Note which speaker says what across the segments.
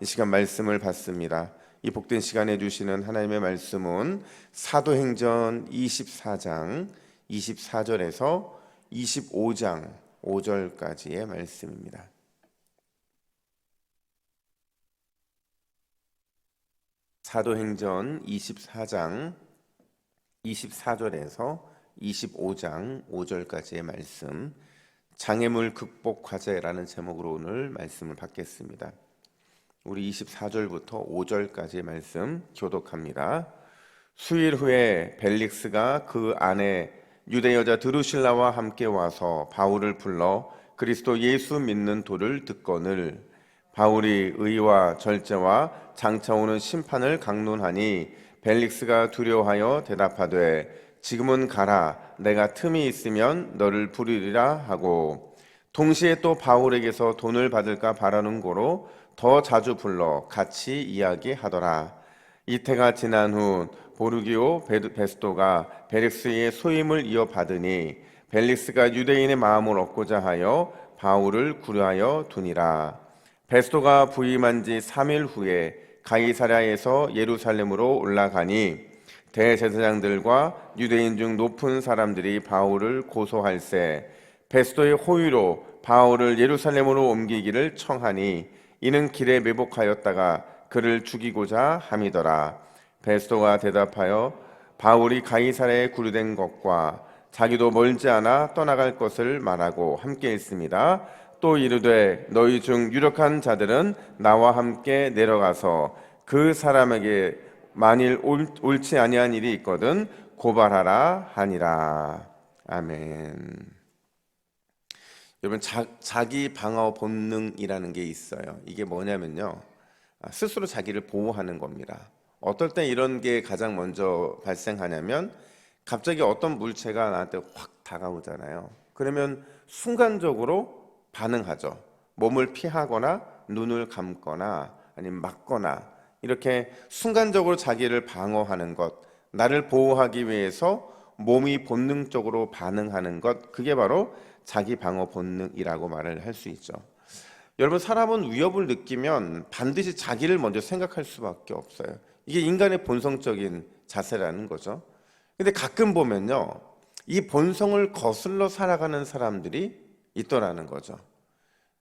Speaker 1: 이 시간 말씀을 받습니다. 이 복된 시간에 주시는 하나님의 말씀은 사도행전 24장 24절에서 25장 5절까지의 말씀입니다. 사도행전 24장 24절에서 25장 5절까지의 말씀, 장애물 극복 과제라는 제목으로 오늘 말씀을 받겠습니다. 우리 24절부터 5절까지의 말씀 교독합니다. 수일 후에 벨릭스가 그 아내 유대 여자 드루실라와 함께 와서 바울을 불러 그리스도 예수 믿는 도를 듣거늘 바울이 의와 절제와 장차 오는 심판을 강론하니 벨릭스가 두려워하여 대답하되 지금은 가라, 내가 틈이 있으면 너를 부르리라 하고, 동시에 또 바울에게서 돈을 받을까 바라는 고로 더 자주 불러 같이 이야기하더라. 이태가 지난 후 보르기오 베스토가 벨릭스의 소임을 이어받으니 벨릭스가 유대인의 마음을 얻고자 하여 바울을 구려하여 두니라. 베스토가 부임한 지 3일 후에 가이사랴에서 예루살렘으로 올라가니 대제사장들과 유대인 중 높은 사람들이 바울을 고소할세 베스토의 호의로 바울을 예루살렘으로 옮기기를 청하니 이는 길에 매복하였다가 그를 죽이고자 함이더라. 베스토가 대답하여 바울이 가이사랴에 구류된 것과 자기도 멀지 않아 떠나갈 것을 말하고 함께 있습니다. 또 이르되 너희 중 유력한 자들은 나와 함께 내려가서 그 사람에게 만일 옳지 아니한 일이 있거든 고발하라 하니라. 아멘. 여러분, 자기 방어 본능이라는 게 있어요. 이게 뭐냐면요, 스스로 자기를 보호하는 겁니다. 어떨 때 이런 게 가장 먼저 발생하냐면 갑자기 어떤 물체가 나한테 확 다가오잖아요. 그러면 순간적으로 반응하죠. 몸을 피하거나 눈을 감거나 아니면 막거나 이렇게 순간적으로 자기를 방어하는 것, 나를 보호하기 위해서 몸이 본능적으로 반응하는 것, 그게 바로 자기 방어 본능이라고 말을 할 수 있죠. 여러분, 사람은 위협을 느끼면 반드시 자기를 먼저 생각할 수밖에 없어요. 이게 인간의 본성적인 자세라는 거죠. 근데 가끔 보면요, 이 본성을 거슬러 살아가는 사람들이 있더라는 거죠.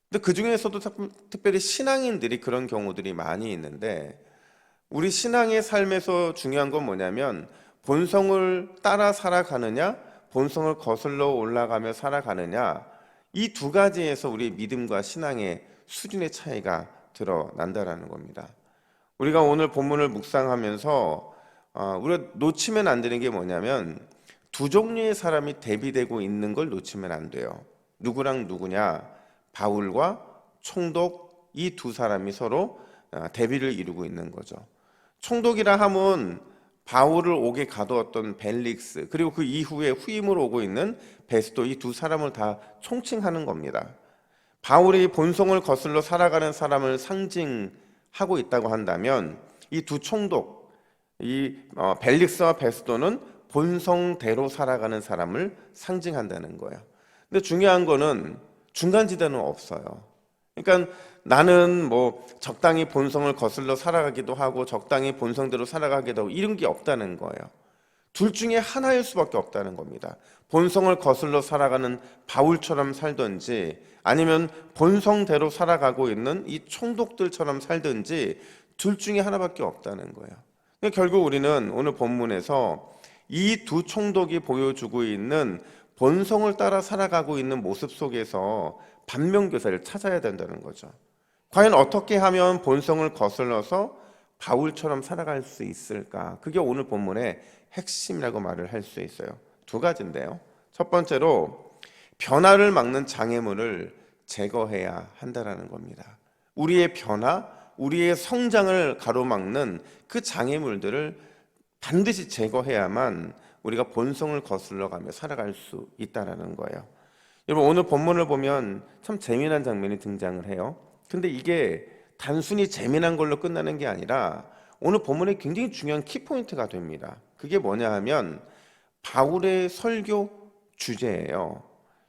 Speaker 1: 근데 그 중에서도 특별히 신앙인들이 그런 경우들이 많이 있는데, 우리 신앙의 삶에서 중요한 건 뭐냐면 본성을 따라 살아가느냐, 본성을 거슬러 올라가며 살아가느냐, 이 두 가지에서 우리 믿음과 신앙의 수준의 차이가 드러난다라는 겁니다. 우리가 오늘 본문을 묵상하면서 우리가 놓치면 안 되는 게 뭐냐면 두 종류의 사람이 대비되고 있는 걸 놓치면 안 돼요. 누구랑 누구냐? 바울과 총독, 이 두 사람이 서로 대비를 이루고 있는 거죠. 총독이라 함은 바울을 옥에 가두었던 벨릭스, 그리고 그 이후에 후임으로 오고 있는 베스토, 이 두 사람을 다 총칭하는 겁니다. 바울이 본성을 거슬러 살아가는 사람을 상징하고 있다고 한다면 이 두 총독, 벨릭스와 베스토는 본성대로 살아가는 사람을 상징한다는 거예요. 근데 중요한 거는 중간지대는 없어요. 그러니까 나는 뭐 적당히 본성을 거슬러 살아가기도 하고 적당히 본성대로 살아가기도 하고 이런 게 없다는 거예요. 둘 중에 하나일 수밖에 없다는 겁니다. 본성을 거슬러 살아가는 바울처럼 살든지 아니면 본성대로 살아가고 있는 이 총독들처럼 살든지 둘 중에 하나밖에 없다는 거예요. 그러니까 결국 우리는 오늘 본문에서 이 두 총독이 보여주고 있는 본성을 따라 살아가고 있는 모습 속에서 반면교사를 찾아야 된다는 거죠. 과연 어떻게 하면 본성을 거슬러서 바울처럼 살아갈 수 있을까? 그게 오늘 본문의 핵심이라고 말을 할 수 있어요. 두 가지인데요. 첫 번째로 변화를 막는 장애물을 제거해야 한다는 겁니다. 우리의 변화, 우리의 성장을 가로막는 그 장애물들을 반드시 제거해야만 우리가 본성을 거슬러가며 살아갈 수 있다는 거예요. 여러분, 오늘 본문을 보면 참 재미난 장면이 등장을 해요. 근데 이게 단순히 재미난 걸로 끝나는 게 아니라 오늘 본문에 굉장히 중요한 키포인트가 됩니다. 그게 뭐냐 하면 바울의 설교 주제예요.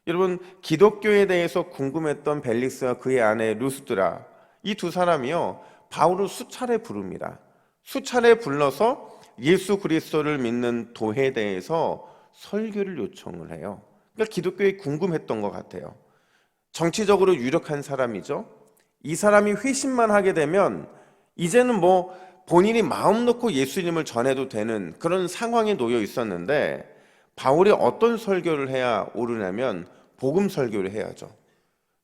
Speaker 1: 여러분, 기독교에 대해서 궁금했던 벨릭스와 그의 아내 루스드라, 이 두 사람이요, 바울을 수차례 부릅니다. 수차례 불러서 예수 그리스도를 믿는 도회대에서 설교를 요청을 해요. 그러니까 기독교에 궁금했던 것 같아요. 정치적으로 유력한 사람이죠. 이 사람이 회심만 하게 되면 이제는 뭐 본인이 마음 놓고 예수님을 전해도 되는 그런 상황에 놓여 있었는데, 바울이 어떤 설교를 해야 옳으냐면 복음 설교를 해야죠.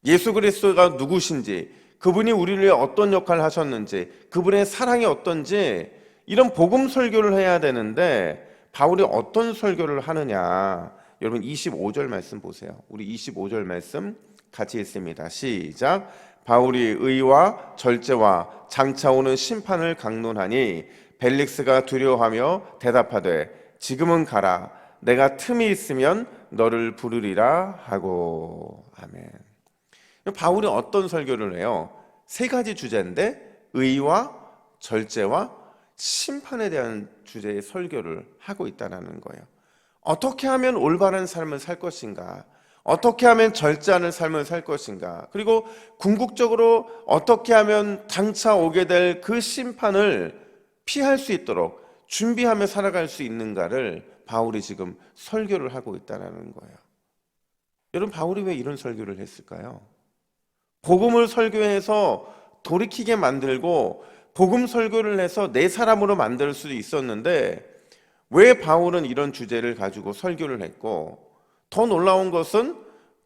Speaker 1: 예수 그리스도가 누구신지, 그분이 우리를 위해 어떤 역할을 하셨는지, 그분의 사랑이 어떤지, 이런 복음 설교를 해야 되는데 바울이 어떤 설교를 하느냐. 여러분 25절 말씀 보세요. 우리 25절 말씀 같이 읽습니다. 시작. 바울이 의와 절제와 장차 오는 심판을 강론하니 벨릭스가 두려워하며 대답하되 지금은 가라. 내가 틈이 있으면 너를 부르리라 하고. 아멘. 바울이 어떤 설교를 해요? 세 가지 주제인데 의와 절제와 심판에 대한 주제의 설교를 하고 있다는 거예요. 어떻게 하면 올바른 삶을 살 것인가? 어떻게 하면 절제하는 삶을 살 것인가? 그리고 궁극적으로 어떻게 하면 장차 오게 될 그 심판을 피할 수 있도록 준비하며 살아갈 수 있는가를 바울이 지금 설교를 하고 있다는 거예요. 여러분, 바울이 왜 이런 설교를 했을까요? 복음을 설교해서 돌이키게 만들고 복음 설교를 해서 내 사람으로 만들 수도 있었는데, 왜 바울은 이런 주제를 가지고 설교를 했고, 더 놀라운 것은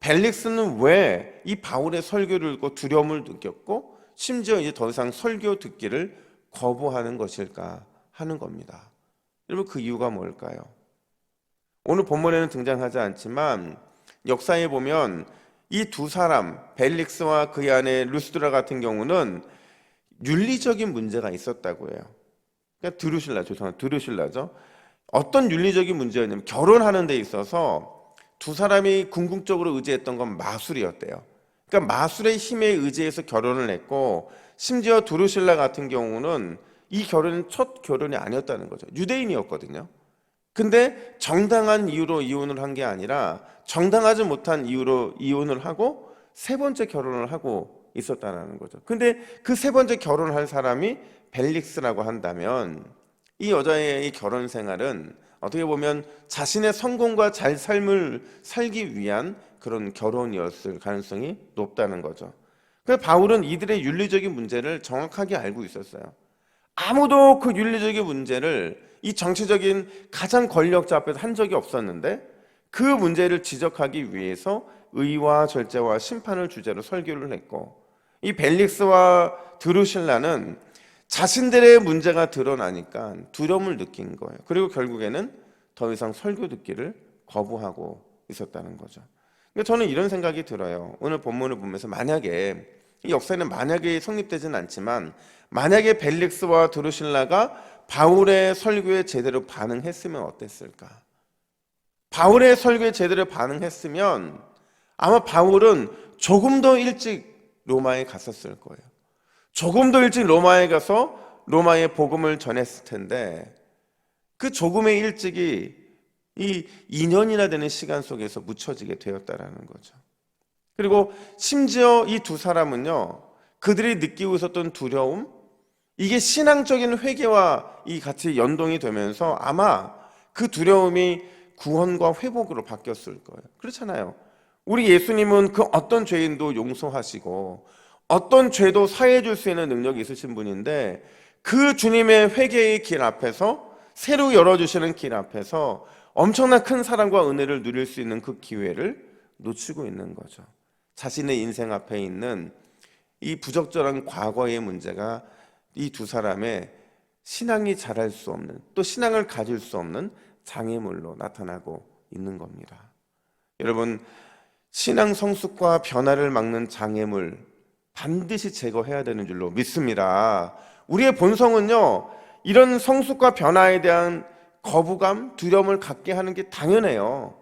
Speaker 1: 벨릭스는 왜 이 바울의 설교를 듣고 두려움을 느꼈고 심지어 이제 더 이상 설교 듣기를 거부하는 것일까 하는 겁니다. 여러분, 그 이유가 뭘까요? 오늘 본문에는 등장하지 않지만 역사에 보면 이 두 사람, 벨릭스와 그의 아내 루스드라 같은 경우는 윤리적인 문제가 있었다고 해요. 그러니까 드루실라죠. 어떤 윤리적인 문제였냐면 결혼하는 데 있어서 두 사람이 궁극적으로 의지했던 건 마술이었대요. 그러니까 마술의 힘에 의지해서 결혼을 했고, 심지어 드루실라 같은 경우는 이 결혼은 첫 결혼이 아니었다는 거죠. 유대인이었거든요. 근데 정당한 이유로 이혼을 한 게 아니라 정당하지 못한 이유로 이혼을 하고 세 번째 결혼을 하고 있었다는 거죠. 근데 그 세 번째 결혼을 한 사람이 벨릭스라고 한다면 이 여자의 이 결혼 생활은 어떻게 보면 자신의 성공과 잘 삶을 살기 위한 그런 결혼이었을 가능성이 높다는 거죠. 그래서 바울은 이들의 윤리적인 문제를 정확하게 알고 있었어요. 아무도 그 윤리적인 문제를 이 정치적인 가장 권력자 앞에서 한 적이 없었는데, 그 문제를 지적하기 위해서 의와 절제와 심판을 주제로 설교를 했고, 이 벨릭스와 드루실라는 자신들의 문제가 드러나니까 두려움을 느낀 거예요. 그리고 결국에는 더 이상 설교 듣기를 거부하고 있었다는 거죠. 그러니까 저는 이런 생각이 들어요. 오늘 본문을 보면서 만약에 이 역사는 만약에 성립되지는 않지만, 만약에 벨릭스와 드루실라가 바울의 설교에 제대로 반응했으면 어땠을까? 바울의 설교에 제대로 반응했으면 아마 바울은 조금 더 일찍 로마에 갔었을 거예요. 조금 더 일찍 로마에 가서 로마의 복음을 전했을 텐데, 그 조금의 일찍이 이 2년이나 되는 시간 속에서 묻혀지게 되었다라는 거죠. 그리고 심지어 이 두 사람은요, 그들이 느끼고 있었던 두려움, 이게 신앙적인 회개와 이 같이 연동이 되면서 아마 그 두려움이 구원과 회복으로 바뀌었을 거예요. 그렇잖아요. 우리 예수님은 그 어떤 죄인도 용서하시고 어떤 죄도 사해해 줄 수 있는 능력이 있으신 분인데, 그 주님의 회개의 길 앞에서, 새로 열어주시는 길 앞에서 엄청난 큰 사랑과 은혜를 누릴 수 있는 그 기회를 놓치고 있는 거죠. 자신의 인생 앞에 있는 이 부적절한 과거의 문제가 이 두 사람의 신앙이 자랄 수 없는, 또 신앙을 가질 수 없는 장애물로 나타나고 있는 겁니다. 여러분, 신앙 성숙과 변화를 막는 장애물 반드시 제거해야 되는 줄로 믿습니다. 우리의 본성은요, 이런 성숙과 변화에 대한 거부감, 두려움을 갖게 하는 게 당연해요.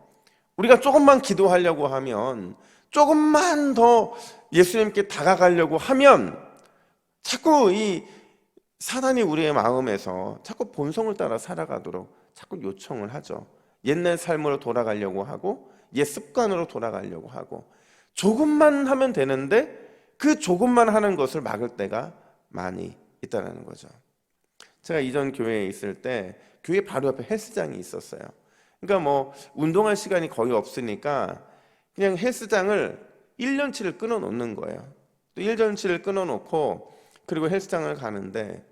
Speaker 1: 우리가 조금만 기도하려고 하면, 조금만 더 예수님께 다가가려고 하면 자꾸 이 사단이 우리의 마음에서 자꾸 본성을 따라 살아가도록 자꾸 요청을 하죠. 옛날 삶으로 돌아가려고 하고 옛 습관으로 돌아가려고 하고, 조금만 하면 되는데 그 조금만 하는 것을 막을 때가 많이 있다는 거죠. 제가 이전 교회에 있을 때 교회 바로 옆에 헬스장이 있었어요. 그러니까 뭐 운동할 시간이 거의 없으니까 그냥 헬스장을 1년치를 끊어 놓는 거예요. 또 1년치를 끊어 놓고 그리고 헬스장을 가는데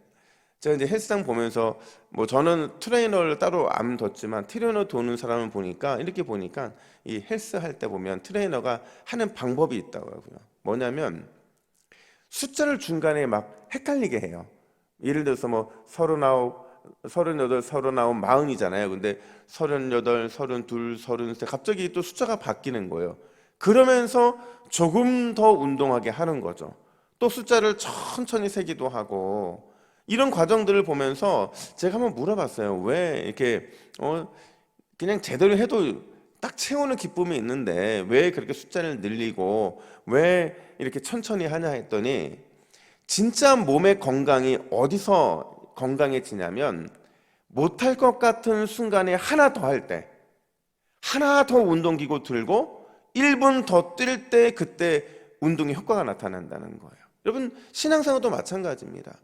Speaker 1: 제가 이제 헬스장 보면서 뭐 저는 트레이너를 따로 안 뒀지만 트레이너 도는 사람을 보니까 이렇게 보니까 이 헬스 할 때 보면 트레이너가 하는 방법이 있다고요. 뭐냐면 숫자를 중간에 막 헷갈리게 해요. 예를 들어서 뭐 39, 38, 39, 40이잖아요. 근데 38, 32, 33 갑자기 또 숫자가 바뀌는 거예요. 그러면서 조금 더 운동하게 하는 거죠. 또 숫자를 천천히 세기도 하고 이런 과정들을 보면서 제가 한번 물어봤어요. 왜 이렇게 그냥 제대로 해도 딱 채우는 기쁨이 있는데 왜 그렇게 숫자를 늘리고 왜 이렇게 천천히 하냐 했더니 진짜 몸의 건강이 어디서 건강해지냐면 못할 것 같은 순간에 하나 더 할 때, 하나 더 운동기구 들고 1분 더 뛸 때 그때 운동의 효과가 나타난다는 거예요. 여러분 신앙생활도 마찬가지입니다.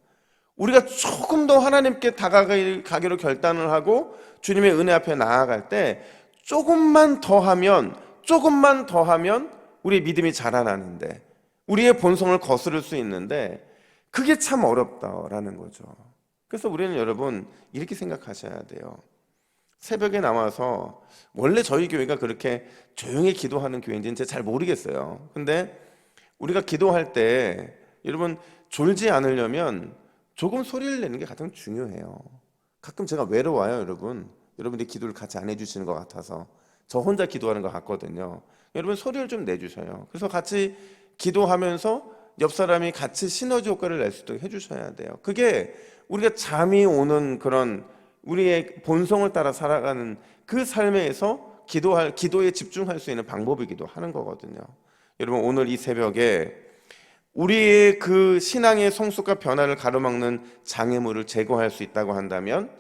Speaker 1: 우리가 조금 더 하나님께 다가가기로 결단을 하고 주님의 은혜 앞에 나아갈 때 조금만 더 하면 우리의 믿음이 자라나는데 우리의 본성을 거스를 수 있는데 그게 참 어렵다라는 거죠. 그래서 우리는 여러분 이렇게 생각하셔야 돼요. 새벽에 나와서 원래 저희 교회가 그렇게 조용히 기도하는 교회인지는 제가 잘 모르겠어요. 근데 우리가 기도할 때 여러분 졸지 않으려면 조금 소리를 내는 게 가장 중요해요. 가끔 제가 외로워요, 여러분. 여러분들이 기도를 같이 안 해주시는 것 같아서 저 혼자 기도하는 것 같거든요. 여러분 소리를 좀 내주셔요. 그래서 같이 기도하면서 옆 사람이 같이 시너지 효과를 낼 수 있도록 해주셔야 돼요. 그게 우리가 잠이 오는 그런 우리의 본성을 따라 살아가는 그 삶에서 기도에 집중할 수 있는 방법이기도 하는 거거든요. 여러분 오늘 이 새벽에 우리의 그 신앙의 성숙과 변화를 가로막는 장애물을 제거할 수 있다고 한다면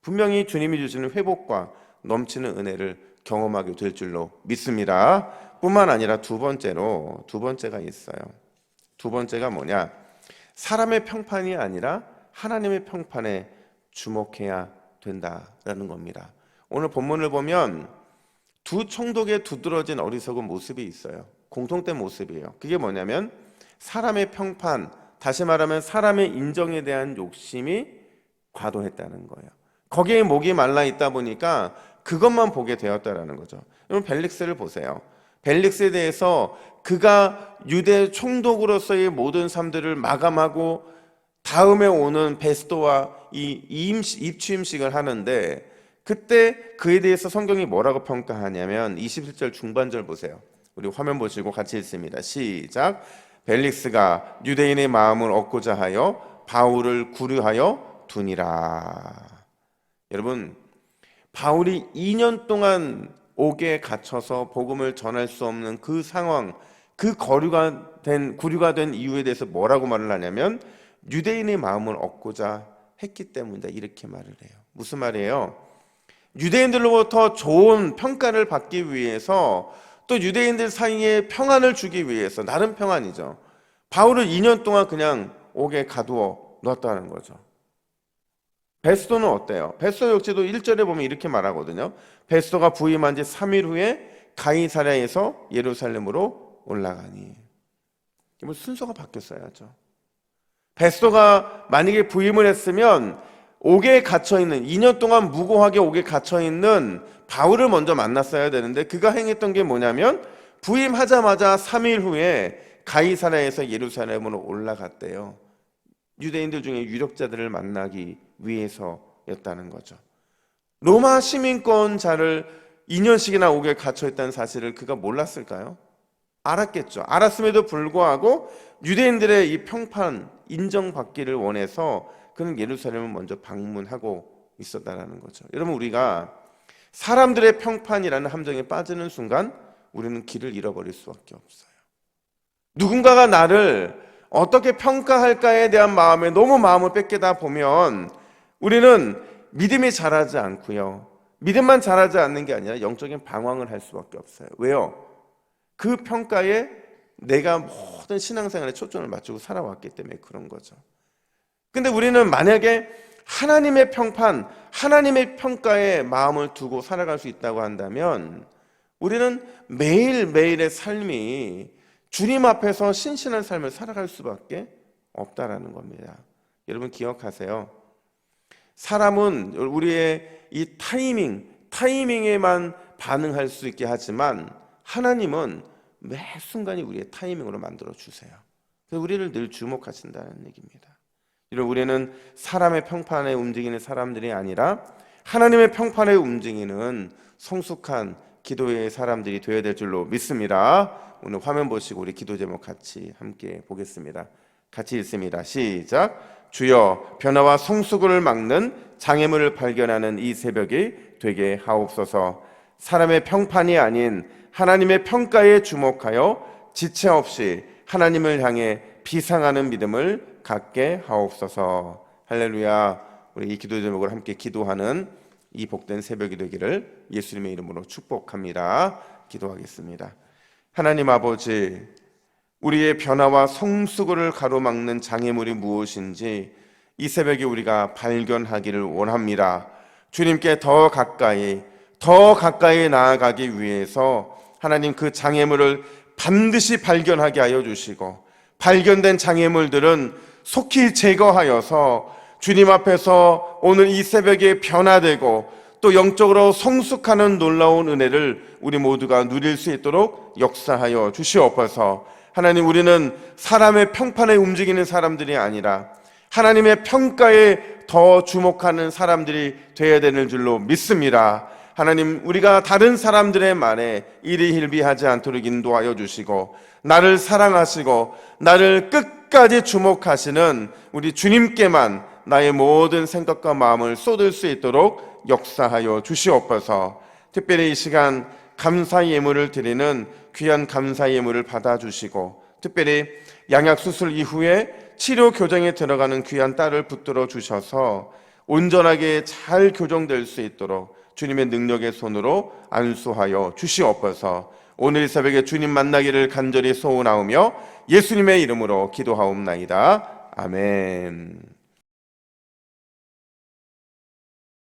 Speaker 1: 분명히 주님이 주시는 회복과 넘치는 은혜를 경험하게 될 줄로 믿습니다. 뿐만 아니라 두 번째가 있어요. 두 번째가 뭐냐? 사람의 평판이 아니라 하나님의 평판에 주목해야 된다라는 겁니다. 오늘 본문을 보면 두 총독의 두드러진 어리석은 모습이 있어요. 공통된 모습이에요. 그게 뭐냐면 사람의 평판, 다시 말하면 사람의 인정에 대한 욕심이 과도했다는 거예요. 거기에 목이 말라 있다 보니까 그것만 보게 되었다라는 거죠. 여러분 벨릭스를 보세요. 벨릭스에 대해서 그가 유대 총독으로서의 모든 삶들을 마감하고 다음에 오는 베스도와 이 입추임식을 하는데 그때 그에 대해서 성경이 뭐라고 평가하냐면 27절 중반절 보세요. 우리 화면 보시고 같이 읽습니다. 시작. 벨릭스가 유대인의 마음을 얻고자 하여 바울을 구류하여 두니라. 여러분 바울이 2년 동안 옥에 갇혀서 복음을 전할 수 없는 그 상황, 그 구류가 된 이유에 대해서 뭐라고 말을 하냐면 유대인의 마음을 얻고자 했기 때문이다 이렇게 말을 해요. 무슨 말이에요? 유대인들로부터 좋은 평가를 받기 위해서 또 유대인들 사이에 평안을 주기 위해서 나름 평안이죠. 바울을 2년 동안 그냥 옥에 가두어 놨다는 거죠. 베스도는 어때요? 베스도 역시도 1절에 보면 이렇게 말하거든요. 베스도가 부임한 지 3일 후에 가이사랴에서 예루살렘으로 올라가니. 순서가 바뀌었어야죠. 베스도가 만약에 부임을 했으면 옥에 갇혀있는 2년 동안 무고하게 옥에 갇혀있는 바울을 먼저 만났어야 되는데 그가 행했던 게 뭐냐면 부임하자마자 3일 후에 가이사랴에서 예루살렘으로 올라갔대요. 유대인들 중에 유력자들을 만나기 위해서였다는 거죠. 로마 시민권자를 2년씩이나 옥에 갇혀있다는 사실을 그가 몰랐을까요? 알았겠죠. 알았음에도 불구하고 유대인들의 이 평판 인정받기를 원해서 그는 예루살렘을 먼저 방문하고 있었다는 거죠. 여러분 우리가 사람들의 평판이라는 함정에 빠지는 순간 우리는 길을 잃어버릴 수밖에 없어요. 누군가가 나를 어떻게 평가할까에 대한 마음에 너무 마음을 뺏기다 보면 우리는 믿음이 자라지 않고요. 믿음만 자라지 않는 게 아니라 영적인 방황을 할 수밖에 없어요. 왜요? 그 평가에 내가 모든 신앙생활에 초점을 맞추고 살아왔기 때문에 그런 거죠. 근데 우리는 만약에 하나님의 평판, 하나님의 평가에 마음을 두고 살아갈 수 있다고 한다면 우리는 매일매일의 삶이 주님 앞에서 신실한 삶을 살아갈 수밖에 없다라는 겁니다. 여러분 기억하세요. 사람은 우리의 이 타이밍에만 반응할 수 있게 하지만 하나님은 매 순간이 우리의 타이밍으로 만들어 주세요. 그래서 우리를 늘 주목하신다는 얘기입니다. 여러분, 우리는 사람의 평판에 움직이는 사람들이 아니라 하나님의 평판에 움직이는 성숙한 기도의 사람들이 되어야 될 줄로 믿습니다. 오늘 화면 보시고 우리 기도 제목 같이 함께 보겠습니다. 같이 읽습니다. 시작. 주여, 변화와 성숙을 막는 장애물을 발견하는 이 새벽이 되게 하옵소서. 사람의 평판이 아닌 하나님의 평가에 주목하여 지체 없이 하나님을 향해 비상하는 믿음을 갖게 하옵소서. 할렐루야. 우리 이 기도 제목을 함께 기도하는 이 복된 새벽이 되기를 예수님의 이름으로 축복합니다. 기도하겠습니다. 하나님 아버지, 우리의 변화와 성숙을 가로막는 장애물이 무엇인지 이 새벽에 우리가 발견하기를 원합니다. 주님께 더 가까이 나아가기 위해서 하나님 그 장애물을 반드시 발견하게 하여 주시고, 발견된 장애물들은 속히 제거하여서 주님 앞에서 오늘 이 새벽에 변화되고 또 영적으로 성숙하는 놀라운 은혜를 우리 모두가 누릴 수 있도록 역사하여 주시옵소서. 하나님, 우리는 사람의 평판에 움직이는 사람들이 아니라 하나님의 평가에 더 주목하는 사람들이 되어야 되는 줄로 믿습니다. 하나님, 우리가 다른 사람들의 말에 일희일비하지 않도록 인도하여 주시고, 나를 사랑하시고 나를 끝까지 주목하시는 우리 주님께만 나의 모든 생각과 마음을 쏟을 수 있도록 역사하여 주시옵소서. 특별히 이 시간 감사 예물을 드리는 귀한 감사 예물을 받아주시고, 특별히 양약 수술 이후에 치료 교정에 들어가는 귀한 딸을 붙들어 주셔서 온전하게 잘 교정될 수 있도록 주님의 능력의 손으로 안수하여 주시옵소서. 오늘 이 새벽에 주님 만나기를 간절히 소원하오며 예수님의 이름으로 기도하옵나이다. 아멘.